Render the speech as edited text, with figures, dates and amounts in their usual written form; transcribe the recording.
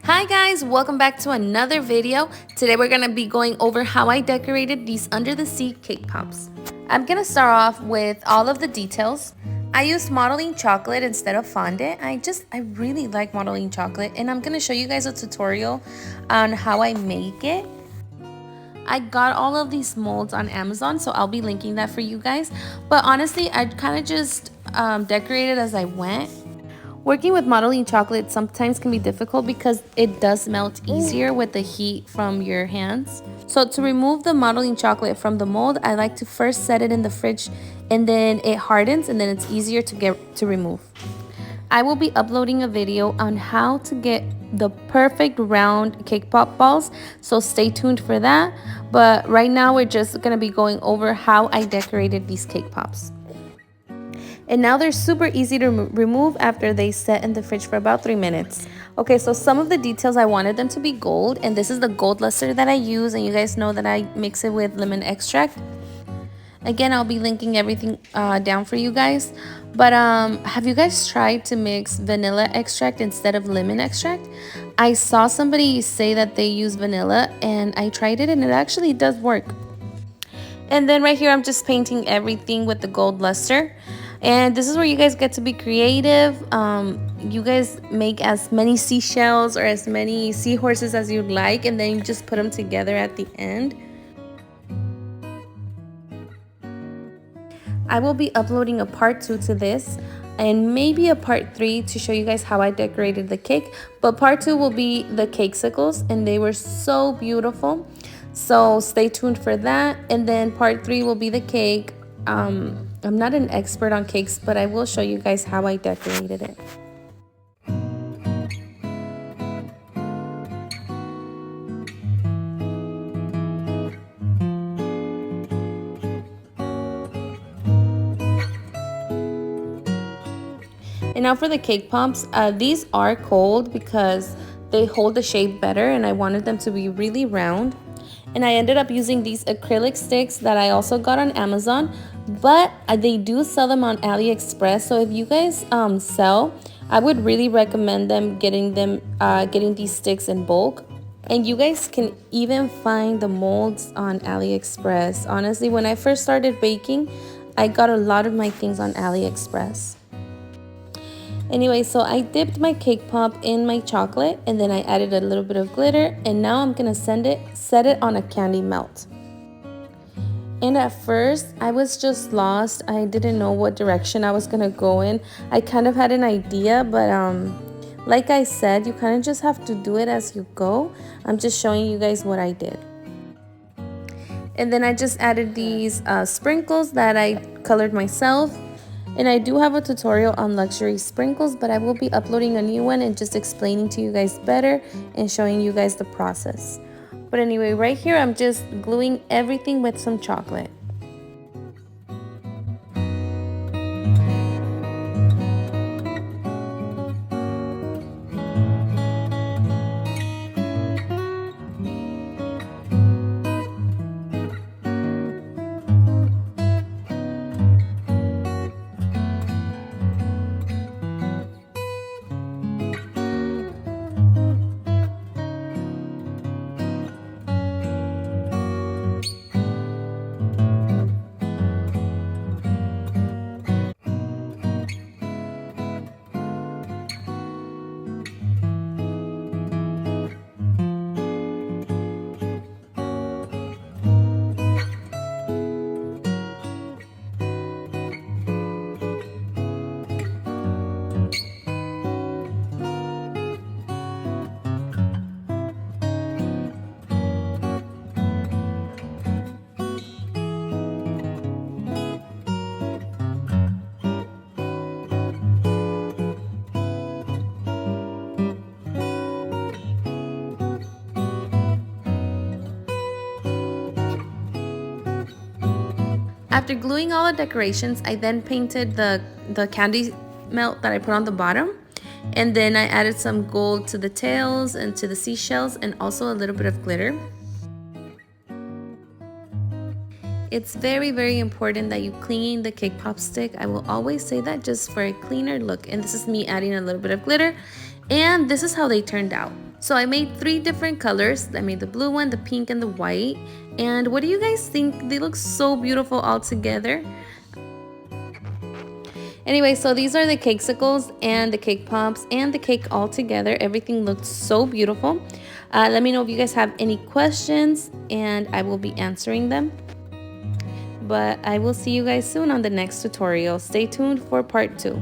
Hi guys, welcome back to another video. Today we're gonna be going over how I decorated these under the sea cake pops. I'm gonna start off with all of the details. I used modeling chocolate instead of fondant. I really like modeling chocolate, and I'm gonna show you guys a tutorial on how I make it. I got all of these molds on Amazon, so I'll be linking that for you guys. But honestly, I kind of just decorated as I went. Working with modeling chocolate sometimes can be difficult because it does melt easier with the heat from your hands. So to remove the modeling chocolate from the mold, I like to first set it in the fridge and then it hardens and then it's easier to remove. I will be uploading a video on how to get the perfect round cake pop balls, so stay tuned for that. But right now we're just going to be going over how I decorated these cake pops. And now they're super easy to remove after they set in the fridge for about 3 minutes. Okay, so some of the details, I wanted them to be gold, and this is the gold luster that I use, and you guys know that I mix it with lemon extract. Again, I'll be linking everything down for you guys. But have you guys tried to mix vanilla extract instead of lemon extract? I saw somebody say that they use vanilla, and I tried it and it actually does work. And then right here, I'm just painting everything with the gold luster. And this is where you guys get to be creative. You guys make as many seashells or as many seahorses as you'd like, and then you just put them together at the end. I will be uploading a part 2 to this and maybe a part 3 to show you guys how I decorated the cake. But part 2 will be the cakesicles, and they were so beautiful. So stay tuned for that. And then part 3 will be the cake. I'm not an expert on cakes, but I will show you guys how I decorated it. And now for the cake pops, these are cold because they hold the shape better, and I wanted them to be really round. And I ended up using these acrylic sticks that I also got on Amazon, but they do sell them on AliExpress. So if you guys sell, I would really recommend getting these sticks in bulk. And you guys can even find the molds on AliExpress. Honestly, when I first started baking, I got a lot of my things on AliExpress. Anyway, so I dipped my cake pop in my chocolate, and then I added a little bit of glitter, and now I'm gonna set it on a candy melt. And at first I was just lost. I didn't know what direction I was gonna go in. I kind of had an idea, but like I said, you kind of just have to do it as you go. I'm just showing you guys what I did. And then I just added these sprinkles that I colored myself. And I do have a tutorial on luxury sprinkles, but I will be uploading a new one and just explaining to you guys better and showing you guys the process. But anyway, right here, I'm just gluing everything with some chocolate. After gluing all the decorations, I then painted the candy melt that I put on the bottom. And then I added some gold to the tails and to the seashells, and also a little bit of glitter. It's very, very important that you clean the cake pop stick. I will always say that, just for a cleaner look. And this is me adding a little bit of glitter. And this is how they turned out. So I made 3 different colors. I made the blue one, the pink, and the white. And what do you guys think? They look so beautiful all together. Anyway, so these are the cakesicles and the cake pops and the cake all together. Everything looks so beautiful. Let me know if you guys have any questions and I will be answering them. But I will see you guys soon on the next tutorial. Stay tuned for part 2.